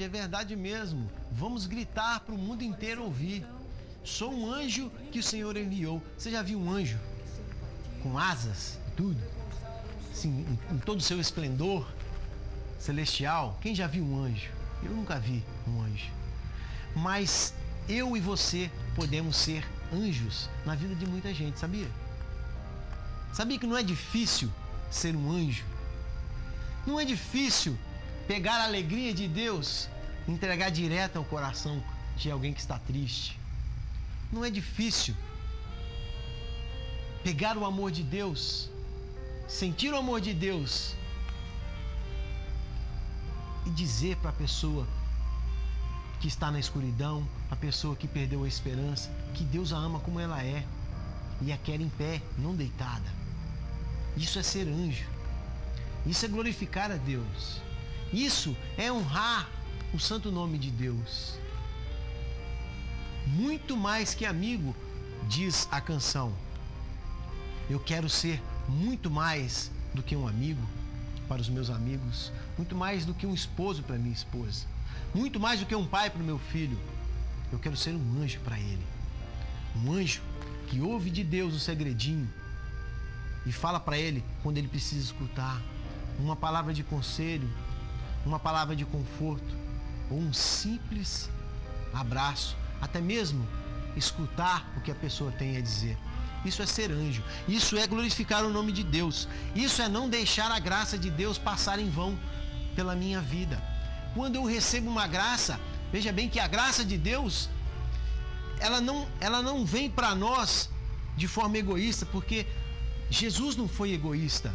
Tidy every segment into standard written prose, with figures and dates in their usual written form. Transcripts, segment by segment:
é verdade mesmo. Vamos gritar para o mundo inteiro ouvir. Sou um anjo que o Senhor enviou. Você já viu um anjo com asas e tudo? Assim, em todo o seu esplendor celestial? Quem já viu um anjo? Eu nunca vi um anjo. Mas eu e você podemos ser anjos na vida de muita gente, sabia? Sabia que não é difícil ser um anjo? Não é difícil pegar a alegria de Deus e entregar direto ao coração de alguém que está triste. Não é difícil pegar o amor de Deus, sentir o amor de Deus e dizer para a pessoa que está na escuridão, a pessoa que perdeu a esperança, que Deus a ama como ela é e a quer em pé, não deitada. Isso é ser anjo. Isso é glorificar a Deus. Isso é honrar o santo nome de Deus. Muito mais que amigo, diz a canção. Eu quero ser muito mais do que um amigo para os meus amigos, muito mais do que um esposo para minha esposa, muito mais do que um pai para o meu filho. Eu quero ser um anjo para ele. Um anjo que ouve de Deus o segredinho e fala para ele quando ele precisa escutar uma palavra de conselho, uma palavra de conforto ou um simples abraço, até mesmo escutar o que a pessoa tem a dizer. Isso é ser anjo, isso é glorificar o nome de Deus, isso é não deixar a graça de Deus passar em vão pela minha vida. Quando eu recebo uma graça, veja bem que a graça de Deus, ela não vem para nós de forma egoísta, porque Jesus não foi egoísta.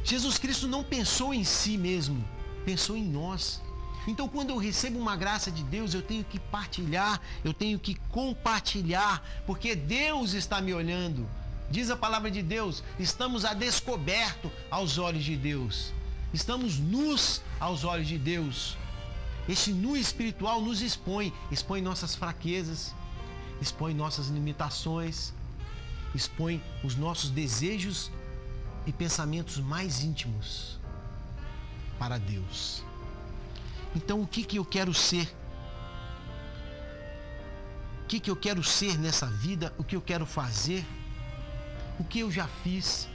Jesus Cristo não pensou em si mesmo, pensou em nós. Então, quando eu recebo uma graça de Deus, eu tenho que partilhar, eu tenho que compartilhar, porque Deus está me olhando. Diz a palavra de Deus, estamos a descoberto aos olhos de Deus. Estamos nus aos olhos de Deus. Este nu espiritual nos expõe nossas fraquezas, expõe nossas limitações, expõe os nossos desejos e pensamentos mais íntimos para Deus. Então, o que eu quero ser? O que eu quero ser nessa vida? O que eu quero fazer? O que eu já fiz?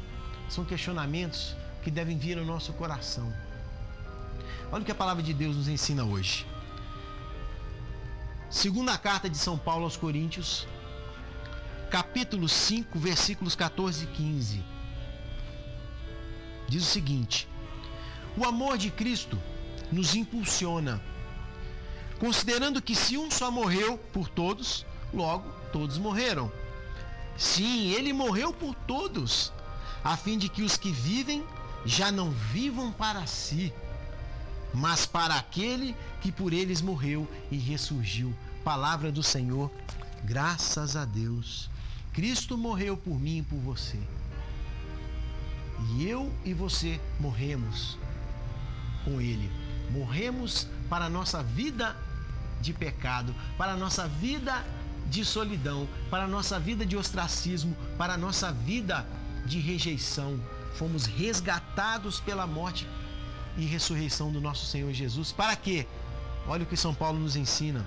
São questionamentos que devem vir ao nosso coração. Olha o que a palavra de Deus nos ensina hoje. Segunda carta de São Paulo aos Coríntios, capítulo 5, versículos 14 e 15. Diz o seguinte: o amor de Cristo nos impulsiona, considerando que se um só morreu por todos, logo todos morreram. Sim, ele morreu por todos, a fim de que os que vivem já não vivam para si, mas para aquele que por eles morreu e ressurgiu. Palavra do Senhor, graças a Deus. Cristo morreu por mim e por você. E eu e você morremos com Ele. Morremos para a nossa vida de pecado, para a nossa vida de solidão, para a nossa vida de ostracismo, para a nossa vida de rejeição. Fomos resgatados pela morte e ressurreição do nosso Senhor Jesus. Para quê? Olha o que São Paulo nos ensina.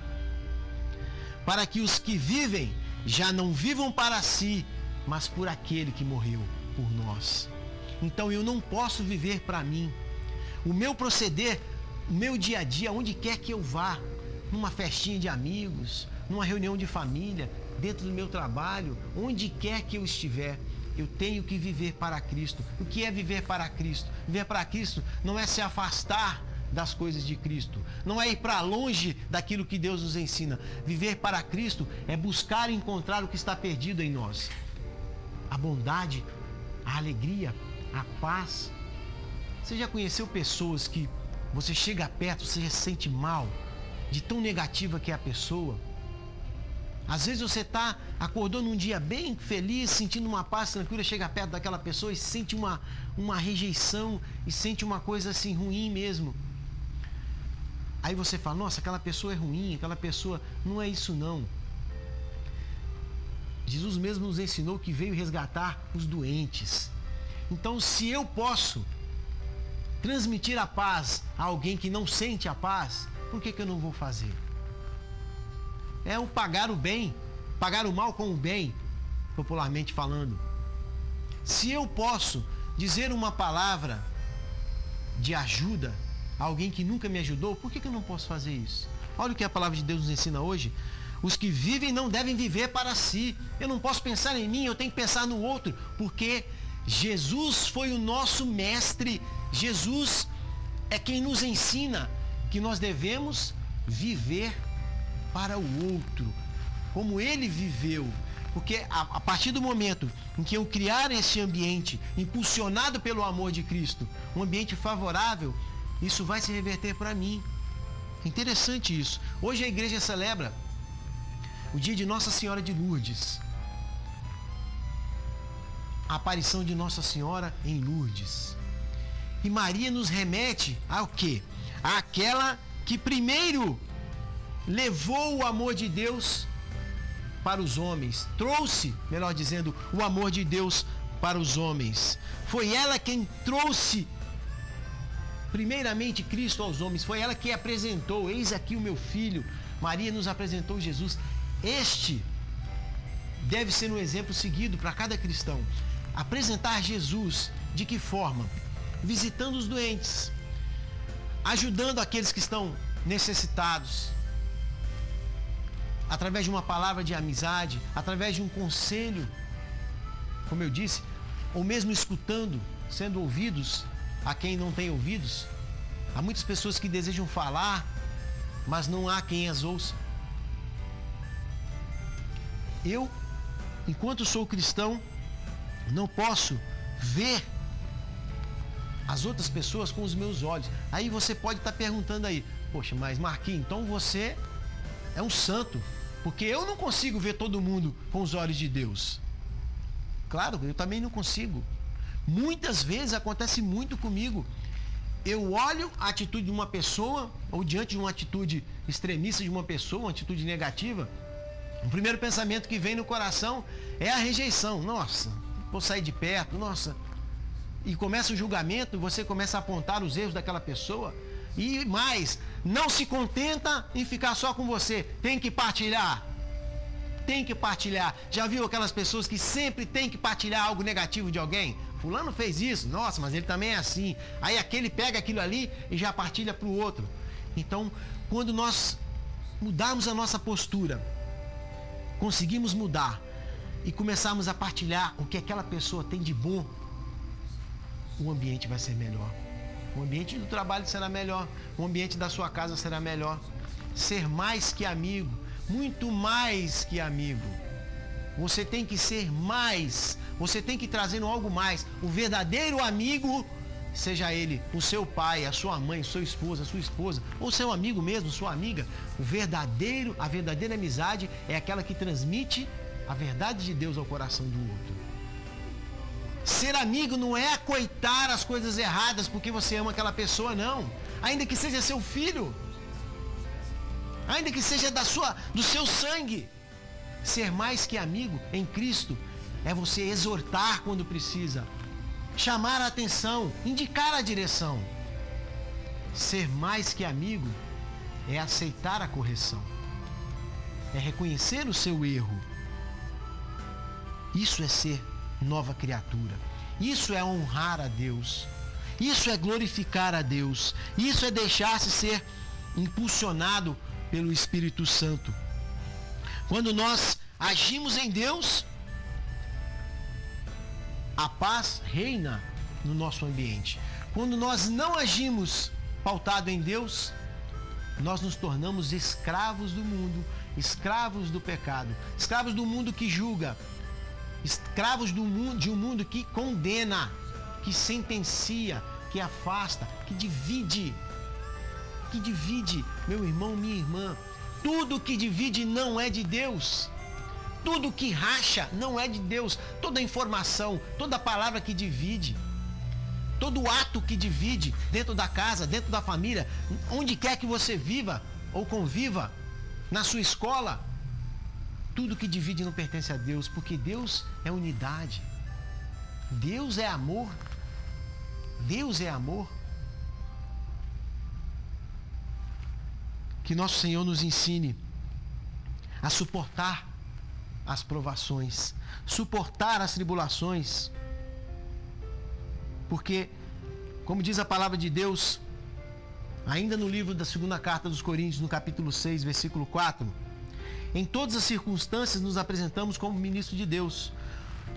Para que os que vivem já não vivam para si, mas por aquele que morreu por nós. Então eu não posso viver para mim. O meu proceder, o meu dia a dia, onde quer que eu vá, numa festinha de amigos, numa reunião de família, dentro do meu trabalho, onde quer que eu estiver, eu tenho que viver para Cristo. O que é viver para Cristo? Viver para Cristo não é se afastar das coisas de Cristo, não é ir para longe daquilo que Deus nos ensina. Viver para Cristo é buscar encontrar o que está perdido em nós. A bondade, a alegria, a paz. Você já conheceu pessoas que você chega perto, você já se sente mal, de tão negativa que é a pessoa? Às vezes você acordou num dia bem feliz, sentindo uma paz tranquila, chega perto daquela pessoa e sente uma rejeição e sente uma coisa assim ruim mesmo. Aí você fala, nossa, aquela pessoa é ruim, aquela pessoa... Não é isso não. Jesus mesmo nos ensinou que veio resgatar os doentes. Então, se eu posso transmitir a paz a alguém que não sente a paz, por que eu não vou fazer? É o pagar o bem, pagar o mal com o bem, popularmente falando. Se eu posso dizer uma palavra de ajuda a alguém que nunca me ajudou, por que eu não posso fazer isso? Olha o que a palavra de Deus nos ensina hoje. Os que vivem não devem viver para si. Eu não posso pensar em mim, eu tenho que pensar no outro, porque Jesus foi o nosso mestre. Jesus é quem nos ensina que nós devemos viver para o outro, como ele viveu. Porque a partir do momento em que eu criar esse ambiente, impulsionado pelo amor de Cristo, um ambiente favorável, isso vai se reverter para mim. Interessante isso. Hoje a igreja celebra o dia de Nossa Senhora de Lourdes. A aparição de Nossa Senhora em Lourdes. E Maria nos remete ao quê? Àquela que primeiro levou o amor de Deus para os homens. Trouxe, melhor dizendo, o amor de Deus para os homens. Foi ela quem trouxe primeiramente Cristo aos homens. Foi ela que apresentou: eis aqui o meu filho. Maria nos apresentou Jesus. Este deve ser um exemplo seguido para cada cristão. Apresentar Jesus de que forma? Visitando os doentes, ajudando aqueles que estão necessitados, através de uma palavra de amizade, através de um conselho, como eu disse, ou mesmo escutando, sendo ouvidos a quem não tem ouvidos. Há muitas pessoas que desejam falar, mas não há quem as ouça. Eu, enquanto sou cristão, não posso ver as outras pessoas com os meus olhos. Aí você pode estar perguntando aí: poxa, mas Marquinhos, então você é um santo, porque eu não consigo ver todo mundo com os olhos de Deus. Claro, eu também não consigo. Muitas vezes acontece muito comigo. Eu olho a atitude de uma pessoa, ou diante de uma atitude extremista de uma pessoa, uma atitude negativa, o primeiro pensamento que vem no coração é a rejeição. Nossa, vou sair de perto, nossa. E começa o julgamento, você começa a apontar os erros daquela pessoa. E mais, não se contenta em ficar só com você. Tem que partilhar. Tem que partilhar. Já viu aquelas pessoas que sempre tem que partilhar algo negativo de alguém? Fulano fez isso, nossa, mas ele também é assim. Aí aquele pega aquilo ali e já partilha para o outro. Então, quando nós mudarmos a nossa postura, conseguimos mudar e começarmos a partilhar o que aquela pessoa tem de bom, o ambiente vai ser melhor. O ambiente do trabalho será melhor. O ambiente da sua casa será melhor. Ser mais que amigo, muito mais que amigo. Você tem que ser mais. Você tem que trazer algo mais. O verdadeiro amigo, seja ele o seu pai, a sua mãe, sua esposa, ou seu amigo mesmo, sua amiga. A verdadeira amizade é aquela que transmite a verdade de Deus ao coração do outro. Ser amigo não é acoitar as coisas erradas porque você ama aquela pessoa, não. Ainda que seja seu filho, ainda que seja do seu sangue. Ser mais que amigo em Cristo é você exortar quando precisa, chamar a atenção, indicar a direção. Ser mais que amigo é aceitar a correção, é reconhecer o seu erro. Isso é ser nova criatura. Isso é honrar a Deus. Isso é glorificar a Deus. Isso é deixar-se ser impulsionado pelo Espírito Santo. Quando nós agimos em Deus, a paz reina no nosso ambiente. Quando nós não agimos pautado em Deus, nós nos tornamos escravos do mundo, escravos do pecado, escravos do mundo que julga, escravos de um mundo que condena, que sentencia, que afasta, que divide, meu irmão, minha irmã. Tudo que divide não é de Deus. Tudo que racha não é de Deus. Toda informação, toda palavra que divide, todo ato que divide dentro da casa, dentro da família, onde quer que você viva ou conviva, na sua escola, tudo que divide não pertence a Deus, porque Deus é unidade. Deus é amor. Deus é amor. Que nosso Senhor nos ensine a suportar as provações, suportar as tribulações. Porque, como diz a palavra de Deus, ainda no livro da segunda carta dos Coríntios, no capítulo 6, versículo 4, em todas as circunstâncias nos apresentamos como ministro de Deus,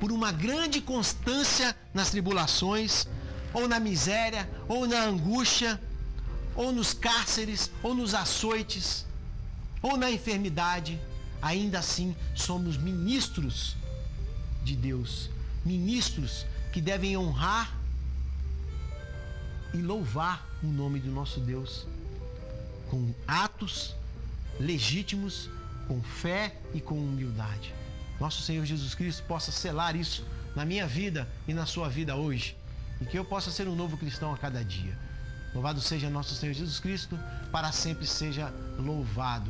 por uma grande constância nas tribulações, ou na miséria, ou na angústia, ou nos cárceres, ou nos açoites, ou na enfermidade. Ainda assim somos ministros de Deus, ministros que devem honrar e louvar o nome do nosso Deus com atos legítimos, com fé e com humildade. Nosso Senhor Jesus Cristo possa selar isso na minha vida e na sua vida hoje, e que eu possa ser um novo cristão a cada dia. Louvado seja nosso Senhor Jesus Cristo, para sempre seja louvado.